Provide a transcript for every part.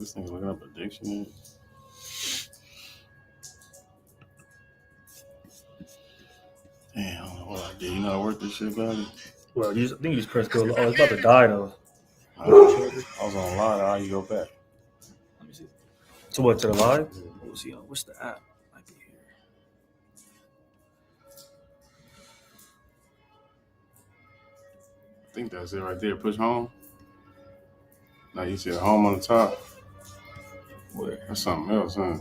This thing's looking up addiction. Damn, what I did. You know how to work this shit, buddy? Well, I think you just press go. Oh, it's about to die though. I was on line. How you go back? Let me see. So what, to the live? We'll see. What's the app? Might be here. I think that's it right there. Push home. Now you said home on the top. Where? That's something else, huh? Let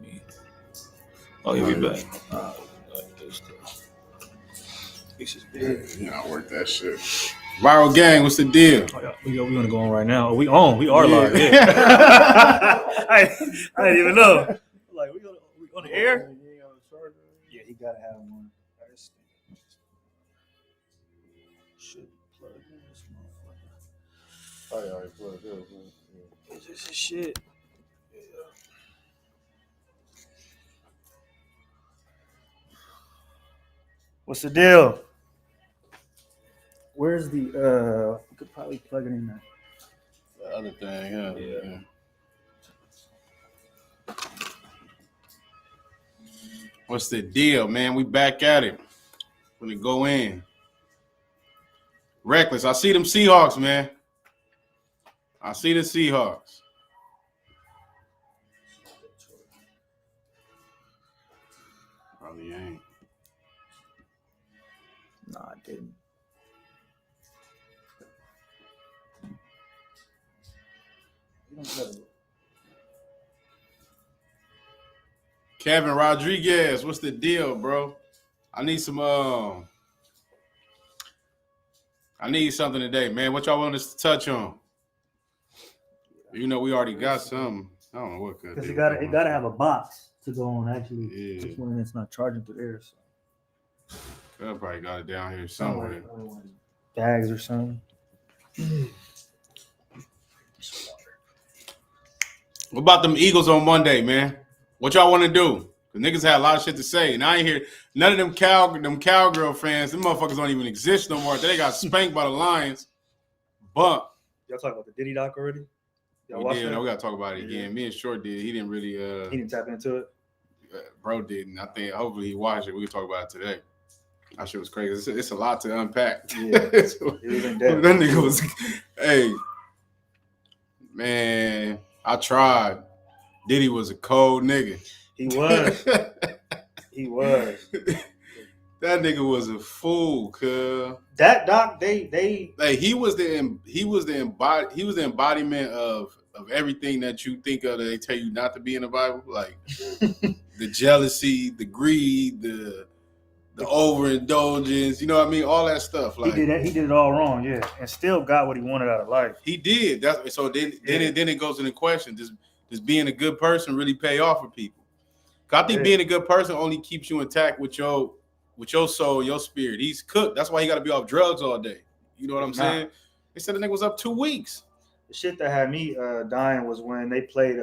me. Oh, yeah, we back. This is big. Yeah, I work that shit. Viral gang, what's the deal? Oh, yeah, we gonna go on right now. Oh, we on. We are live. Yeah. I didn't even know. Like we on the air. Yeah, he gotta have one. Should plug in this motherfucker. Oh, yeah, I already plugged it. This is shit. Yeah. What's the deal? Where's the we could probably plug it in there. The other thing, yeah. What's the deal, man? We back at it. Gonna go in. Reckless. I see them Seahawks, man. I see the Seahawks. Probably ain't. Nah, I didn't. Kevin Rodriguez, what's the deal, bro? I need some I need something today, man. What y'all want us to touch on? You know, we already got some. I don't know what could. Because it gotta have a box to go on. Actually, yeah. Just when it's not charging through air. So. I probably got it down here somewhere. Bags or something. What about them Eagles on Monday, man? What y'all want to do? Because niggas had a lot of shit to say, and I ain't hear none of them cowgirl fans. Them motherfuckers don't even exist no more. They got spanked by the Lions. But y'all talking about the Diddy doc already? We gotta talk about it again. Me and Short did. He didn't really. He didn't tap into it. Bro didn't. I think hopefully he watched it. We can talk about it today. That shit was crazy. It's a lot to unpack. Yeah, that nigga was. Hey, man, I tried. Diddy was a cold nigga. He was. He was. That nigga was a fool, cuz. That doc, they like he was the embodiment of everything that you think of that they tell you not to be in the Bible, like the jealousy, the greed, the overindulgence, you know what I mean? All that stuff. Like he did it all wrong, yeah, and still got what he wanted out of life. He did. That's so. Then it goes into question: Does being a good person really pay off for people? Cause I think being a good person only keeps you intact with your soul, your spirit. He's cooked. That's why he got to be off drugs all day. You know what I'm saying? They said the nigga was up 2 weeks. The shit that had me dying was when they played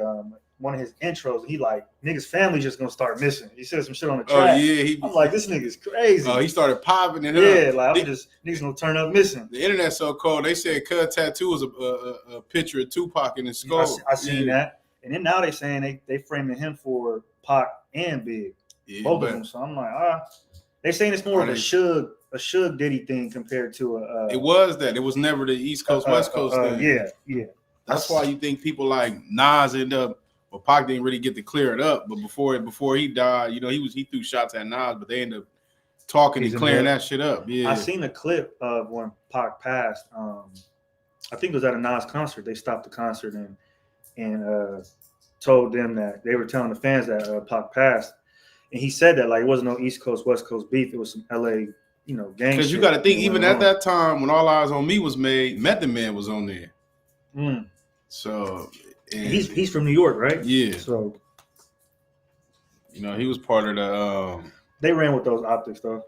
one of his intros. He like, niggas' family just gonna start missing. He said some shit on the track. Oh yeah, I'm like, this nigga's crazy. Oh, he started popping it up. Yeah, like niggas gonna turn up missing. The internet's so cold. They said Cuz Tattoo was a picture of Tupac in his skull. I seen that. And then now they saying they framing him for Pac and Big, both of them. So I'm like, they saying it's more of a Suge Diddy thing compared to a. It was that. It was never the East Coast West Coast thing. Yeah. That's why you think people like Nas end up. Well, Pac didn't really get to clear it up, but before he died, you know, he threw shots at Nas, but they ended up talking and clearing that shit up. Yeah, I seen a clip of when Pac passed. I think it was at a Nas concert. They stopped the concert and told them that they were telling the fans that Pac passed, and he said that like it wasn't no East Coast West Coast beef. It was some LA, gang. Because you got to think, even at that time when All Eyes on Me was made, Method Man was on there. So he's from New York, right? Yeah. So he was part of the. They ran with those optics though.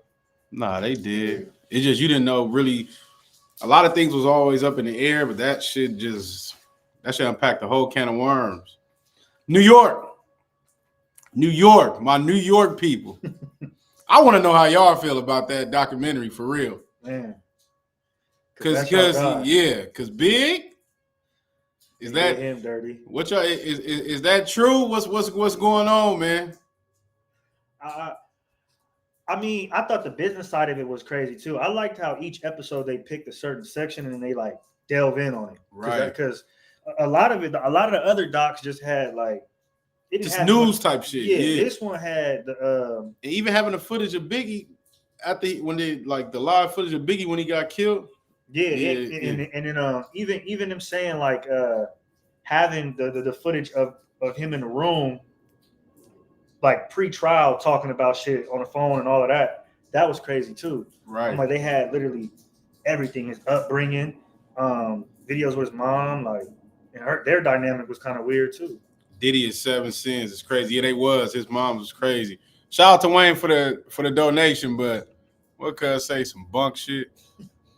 Nah, they did. It's just you didn't know really. A lot of things was always up in the air, but that shit unpack the whole can of worms. New York, my New York people. I want to know how y'all feel about that documentary for real. Man. Because Big, Is that him dirty? What y'all is that true? What's going on, man? I mean, I thought the business side of it was crazy too. I liked how each episode they picked a certain section and they like delve in on it. Right. Because a lot of the other docs just had like just news type shit. Yeah. This one had the and even having the footage of Biggie when they like the live footage of Biggie when he got killed. Yeah. And then even them saying like having the footage of him in the room, like pre-trial talking about shit on the phone and all of that. That was crazy too. Right. I'm like, they had literally everything, his upbringing, videos with his mom, like, and their dynamic was kind of weird too. Diddy is 7 Sins. It's crazy. Yeah, they was. His mom was crazy. Shout out to Wayne for the donation, but what could I say? Some bunk shit.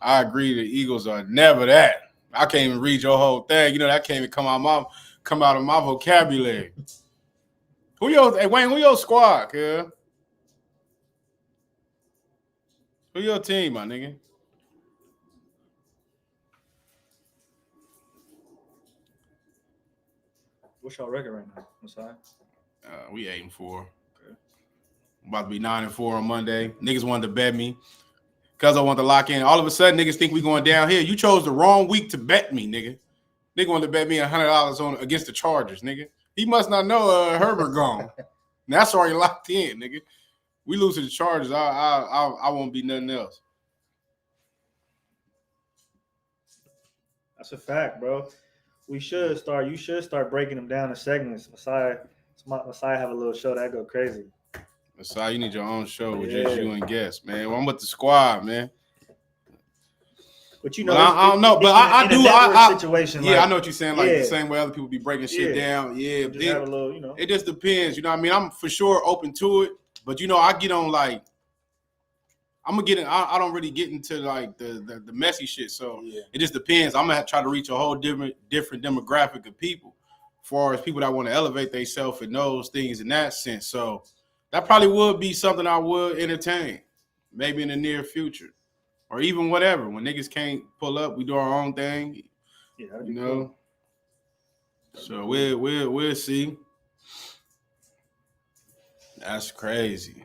I agree. The Eagles are never that. I can't even read your whole thing. You know that can't even come out of my vocabulary. Wayne, who your squad, cuz? Who your team, my nigga? What's your record right now? Messiah? We 8-4. Okay. About to be 9-4 on Monday. Niggas wanted to bet me because I want to lock in. All of a sudden, niggas think we going down here. You chose the wrong week to bet me, nigga. Nigga wanted to bet me $100 on against the Chargers, nigga. He must not know Herbert gone. That's already locked in, nigga. We lose to the Chargers, I won't be nothing else. That's a fact, bro. You should start breaking them down in segments. Messiah have a little show that go crazy. Messiah, you need your own show with just you and guests, man. Well, I'm with the squad, man. But you know, I don't know. But I do. Situation. Yeah, like, I know what you're saying. Like the same way other people be breaking shit down. Yeah, just have a little, you know. It just depends. You know what I mean? I'm for sure open to it. But you know, I get on like I'm gonna get in. I don't really get into like the messy shit. So it just depends. I'm gonna try to reach a whole different demographic of people, as far as people that want to elevate themselves and those things in that sense. So that probably would be something I would entertain, maybe in the near future. Or even whatever. When niggas can't pull up, we do our own thing. Yeah, you know. Cool. So we'll see. That's crazy.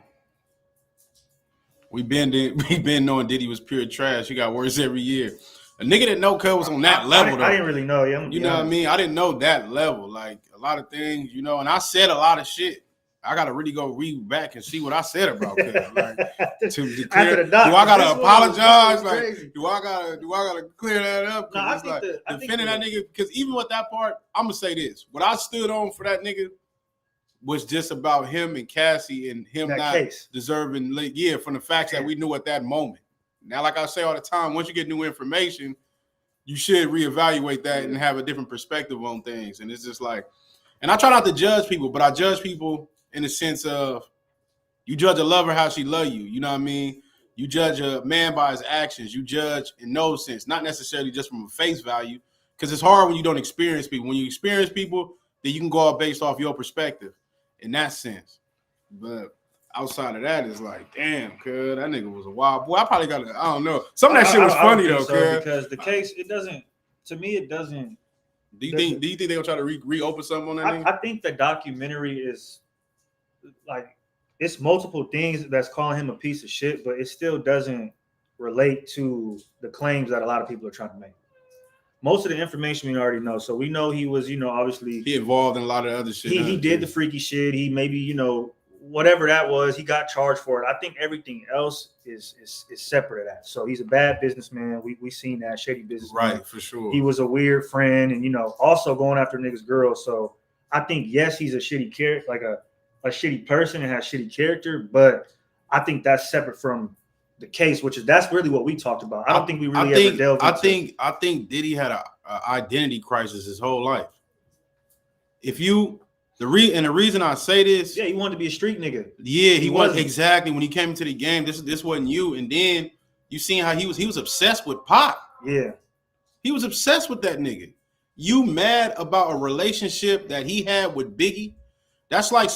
We been knowing Diddy was pure trash. He got worse every year. A nigga that know Cuz was on that level. I didn't really know. Yeah, you know what I mean? I didn't know that level. Like a lot of things, you know. And I said a lot of shit. I gotta really go read back and see what I said about Cuz. Like, to declare, do I gotta apologize? Like, do I gotta clear that up? No, I think defending that nigga. Because even with that part, I'm gonna say this: what I stood on for that nigga was just about him and Cassie and him not deserving. From the facts that we knew at that moment. Now, like I say all the time, once you get new information, you should reevaluate that and have a different perspective on things. And it's just like, and I try not to judge people, but I judge people in the sense of you judge a lover how she love you. You know what I mean? You judge a man by his actions. You judge in no sense, not necessarily just from a face value, because it's hard when you don't experience people. When you experience people, then you can go out based off your perspective in that sense. But outside of that, it's like, damn, cuz that nigga was a wild boy. I probably got I don't know. Some of that shit was funny though, cuz. Because the case, it doesn't. To me, it doesn't. Do you think they're gonna try to reopen something on that nigga? I think the documentary is like it's multiple things that's calling him a piece of shit, but it still doesn't relate to the claims that a lot of people are trying to make. Most of the information we already know. So we know he was, obviously he involved in a lot of other shit. He did the freaky shit. He maybe, whatever that was, he got charged for it. I think everything else is separate of that. So he's a bad businessman. We seen that shady businessman. Right, for sure. He was a weird friend and, also going after niggas' girls. So I think, yes, he's a shitty character, like a shitty person and has shitty character, but I think that's separate from the case, that's really what we talked about. I don't think we really ever delved into. I think Diddy had a identity crisis his whole life. The reason I say this, he wanted to be a street nigga. Yeah, he was exactly when he came into the game. This wasn't you, and then you seen how he was obsessed with Pac. Yeah, he was obsessed with that nigga. You mad about a relationship that he had with Biggie? That's like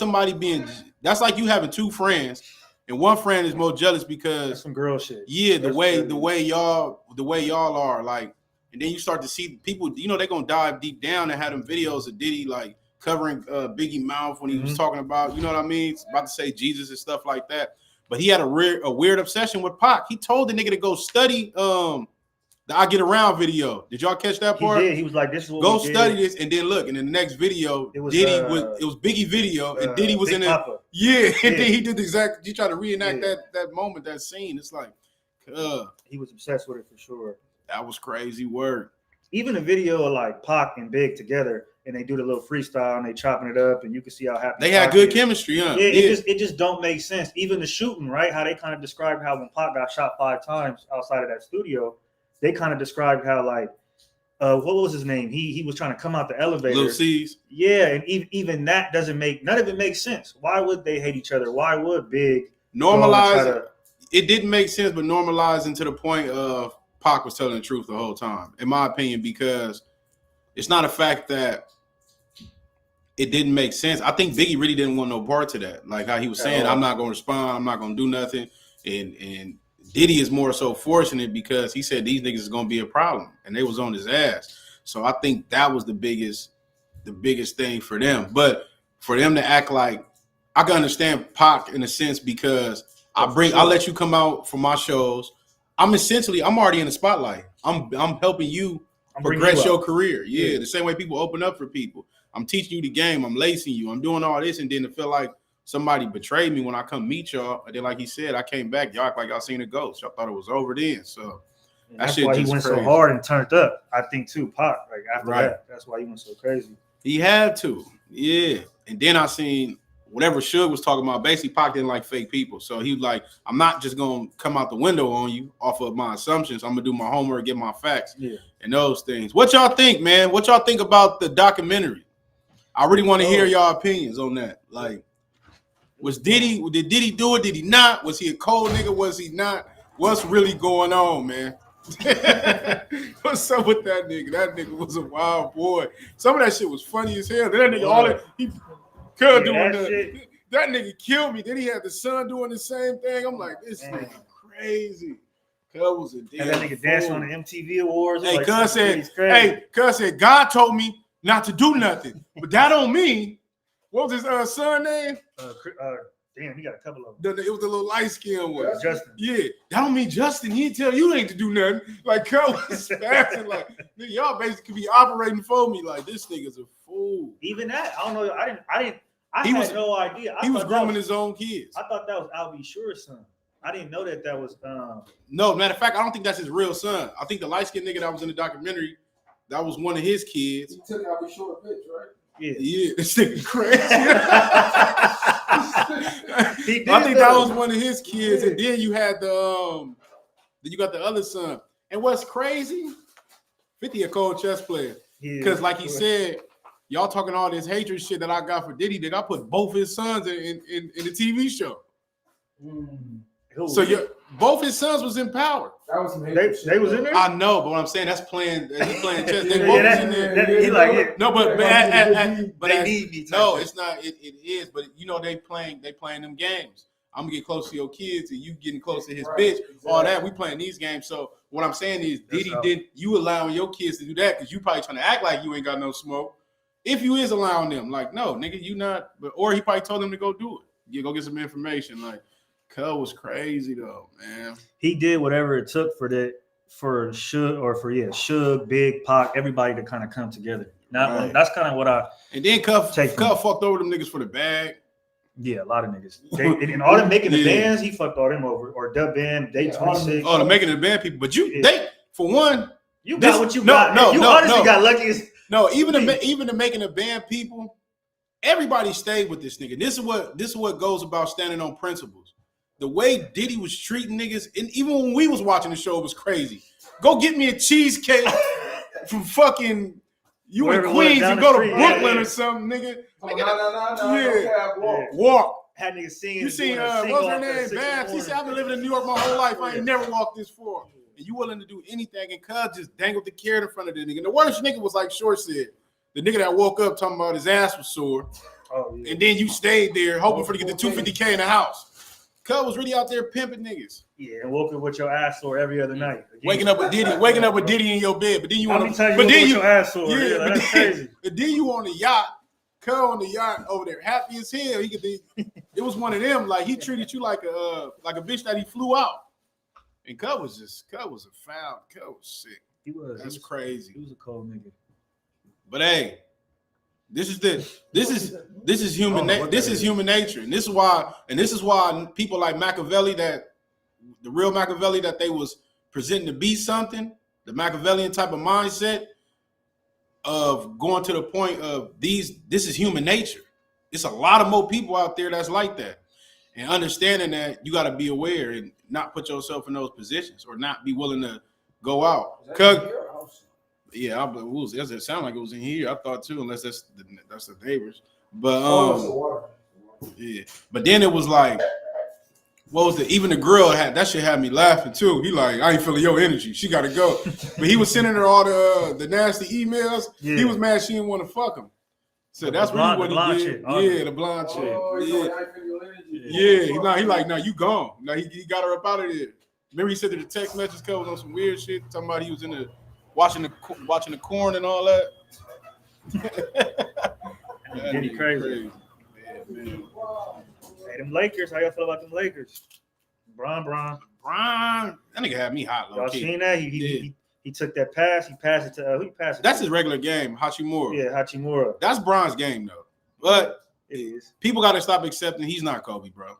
that's like you having two friends. And one friend is more jealous because that's some girl shit. Yeah, the way y'all are like, and then you start to see people. You know, they're gonna dive deep down and have them videos of Diddy like covering Biggie mouth when he was talking about, you know what I mean, about to say Jesus and stuff like that. But he had a weird obsession with Pac. He told the nigga to go study the I Get Around video. Did y'all catch that part? He did. He was like, "This is what go we study did. this," and then look, and in the next video, it was Biggie video, and Diddy was Big in it. Papa. Yeah, and then he did the exact. He tried to reenact that moment, that scene. It's like, he was obsessed with it for sure. That was crazy work. Even a video of like Pac and Big together, and they do the little freestyle and they chopping it up, and you can see how happy they had Pac good is. chemistry, huh? Yeah, it just don't make sense. Even the shooting, right? How they kind of described how when Pac got shot 5 times outside of that studio, they kind of described how like what was his name? He was trying to come out the elevator. Little C's. Yeah, and even that doesn't make none of it makes sense. Why would they hate each other? Why would Big normalize? It didn't make sense, but normalizing to the point of Pac was telling the truth the whole time, in my opinion, because it's not a fact that it didn't make sense. I think Biggie really didn't want no part to that. Like how he was saying, I'm not going to respond. I'm not going to do nothing. And Diddy is more so fortunate because he said these niggas is going to be a problem, and they was on his ass. So I think that was the biggest thing for them. But for them to act like, I can understand Pac in a sense because I let you come out for my shows. I'm already in the spotlight. I'm helping you progress your career. Yeah, the same way people open up for people. I'm teaching you the game. I'm lacing you. I'm doing all this, and then to feel like somebody betrayed me when I come meet y'all. And then, like he said, I came back. Y'all act like y'all seen a ghost. Y'all thought it was over then. So that's why he went so hard and turned up. I think too, Pac. Like after that, that's why he went so crazy. He had to, yeah. And then I seen whatever Suge was talking about. Basically, Pac didn't like fake people, so he was like, "I'm not just gonna come out the window on you off of my assumptions. I'm gonna do my homework, get my facts, and those things." What y'all think, man? What y'all think about the documentary? I really want to hear y'all opinions on that. Like, did Diddy do it? Did he not? Was he a cold nigga? Was he not? What's really going on, man? What's up with that nigga? That nigga was a wild boy. Some of that shit was funny as hell. That nigga that nigga killed me. Then he had the son doing the same thing. I'm like, this nigga crazy. Cuz was a damn. And that nigga dancing on the MTV Awards. Hey, Cuz said, God told me not to do nothing, but that don't mean. What was his son name? Damn, he got a couple of them. It was the little light skin one. Justin. Yeah, that don't mean Justin. He didn't tell you ain't to do nothing. Like, Cuz was spazzing. Like, nigga, y'all basically be operating for me. Like, this nigga's a fool. Even that, I don't know. I had no idea. He was grooming his own kids. I thought that was Al B. Sure's son. I didn't know that was. No, matter of fact, I don't think that's his real son. I think the light skinned nigga that was in the documentary, that was one of his kids. He took Al B. Sure bitch, right? Yeah, this nigga crazy. I think that was one of his kids, and then you had then you got the other son. And what's crazy, 50 a cold chess player, because like he said, y'all talking all this hatred shit that I got for Diddy. Nigga, I put both his sons in the TV show. So both his sons was in Power. That was some hatred they was in there. I know, but what I'm saying, that's playing. He playing chess. They both was in there. He like it. No, but they need me. No, it's not. It is, but you know they playing them games. I'm gonna get close to your kids, and you getting close to his bitch. Exactly. All that we playing these games. So what I'm saying is, Diddy didn't you allowing your kids to do that because you probably trying to act like you ain't got no smoke. If you is allowing them, like no, nigga, you not. But or he probably told them to go do it. You go get some information. Like, Cuz was crazy though, man. He did whatever it took for Suge, Big, Pac, everybody to kind of come together. Now that's kind of what I. And then Cuz fucked over them niggas for the bag. Yeah, a lot of niggas. And all them making the bands, he fucked all them over. Or Dub Band, Day 26. Oh, the making the band people. But they, for one, you got what you got. You honestly got lucky. Even the making the band people, everybody stayed with this nigga. This is what goes about standing on principles. The way Diddy was treating niggas, and even when we was watching the show, it was crazy. Go get me a cheesecake from fucking you in Queens and go to Brooklyn or something, nigga. Walk. Had niggas singing. You seen what's her name? Babs. She said, I've been living in New York my whole life. I ain't never walked this far. And you willing to do anything, and Cuz just dangled the carrot in front of the nigga. And the worst nigga was like Short said, the nigga that woke up talking about his ass was sore. Oh, yeah. And then you stayed there hoping for to get the $250K in the house. Cub was really out there pimping niggas. Yeah, and woke up with your ass sore every other night. Waking up with Diddy in your bed, but then you How want many times you but woke up then with you your ass sore? yeah, Yeah, but that's then, crazy. but then you on the yacht, Cub on the yacht over there, happy as hell. He could be. It was one of them. Like he treated you like a bitch that he flew out. And Cub was a foul. Cub was sick. That's crazy. He was a cold nigga. But hey, this is human nature, and this is why people like Machiavelli, that the real Machiavelli, that they was presenting to be something, the Machiavellian type of mindset of going to the point of this is human nature. It's a lot of more people out there that's like that, and understanding that you got to be aware and not put yourself in those positions or not be willing to go out. Yeah, it sounded like it was in here. I thought too, unless that's the neighbors. But yeah. But then it was like, what was even the girl had that shit had me laughing too. He like, I ain't feeling your energy. She gotta go. But he was sending her all the nasty emails. Yeah. He was mad she didn't want to fuck him. So that's really what he did. Yeah, the blonde chick. Yeah. He like, no, you gone. No, he got her up out of there. Remember he said that the text message was on some weird shit, talking about he was in the watching the corn and all that. Getting crazy. Man. Hey, them Lakers. How y'all feel about them Lakers? Bron. That nigga had me hot. Y'all seen that? He took that pass. He passed it to who? He passed it. That's his regular game, Hachimura. Yeah, Hachimura. That's Bron's game though. But it is. People got to stop accepting he's not Kobe, bro.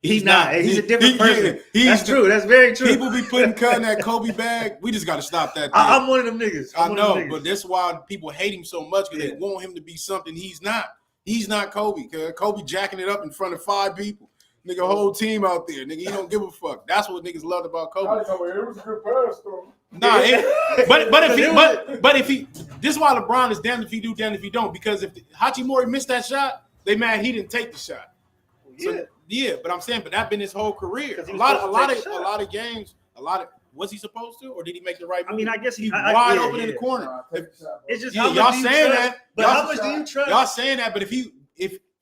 He's not. He's a different person. That's true. That's very true. People be cutting that Kobe bag. We just got to stop that. I'm one of them niggas. I know, but that's why people hate him so much, because they want him to be something he's not. He's not Kobe. Cause Kobe jacking it up in front of 5 people. Nigga, whole team out there. Nigga, he don't give a fuck. That's what niggas loved about Kobe. It was a good pass though. Nah, but if he, this is why LeBron is damned if he do, damned if he don't. Because if Hachimura missed that shot, they mad he didn't take the shot. So, yeah, but I'm saying, but that been his whole career. A lot of games. Was he supposed to, or did he make the right move? I mean, I guess he's wide open in the corner. It's just y'all saying that. But how much do you trust? Y'all saying that, but if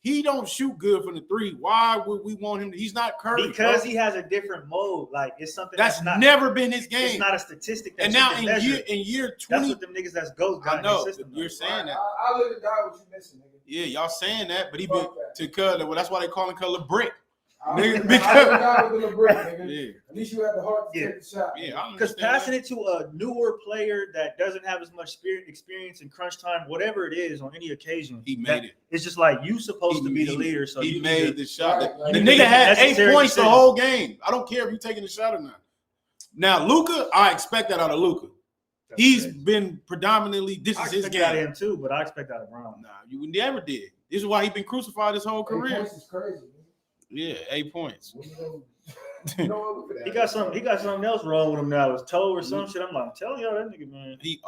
he don't shoot good from the 3, why would we want him to? He's not Curry. Because he has a different mode. Like, it's something that's never been his game. It's not a statistic. And now in year 20, that's what them niggas that's GOAT got. I know. In the system, you're saying that. I live and die with you missing, nigga. Yeah, y'all saying that, but he been to cut. Well, that's why they call him Color Brick. Nigga, because at least you had the heart to take the shot. Yeah, because passing it to a newer player that doesn't have as much experience in crunch time, whatever it is, on any occasion, he made it. It's just like you supposed to be the leader, so he made the shot. Right, the nigga had 8 points the whole game. I don't care if you're taking the shot or not. Now Luka, I expect that out of Luka. He's been predominantly this is his game. I expect that of him too, but I expect that of Brown. Nah, you never did. This is why he's been crucified his whole career. 8 points is crazy. Yeah, 8 points. He got something else wrong with him now. His toe or some shit. I'm telling y'all that nigga, man. These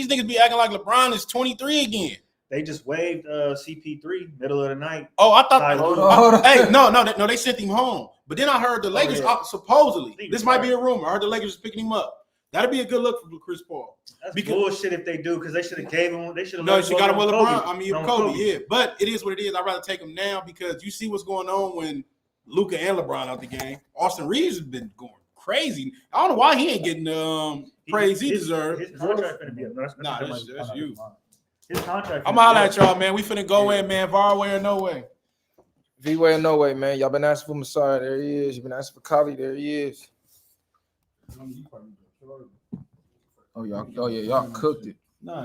niggas be acting like LeBron is 23 again. They just waived CP3 middle of the night. Oh, I thought. Hey, no, they sent him home. But then I heard the Lakers supposedly. This might be a rumor. I heard the Lakers are picking him up. That'd be a good look for Chris Paul. That's bullshit if they do, because they should have gave him. They should have. No, she got him with LeBron. Kobe. Yeah, but it is what it is. I'd rather take him now because you see what's going on when Luka and LeBron out the game. Austin Reeves has been going crazy. I don't know why he ain't getting praise he deserves. His contract finna be up. That's you. His contract. I'm holler at y'all, man. We finna go in, man. Var way or no way. V way or no way, man. Y'all been asking for Messiah. There he is. You've been asking for Kaulee. There he is. Oh, y'all cooked it.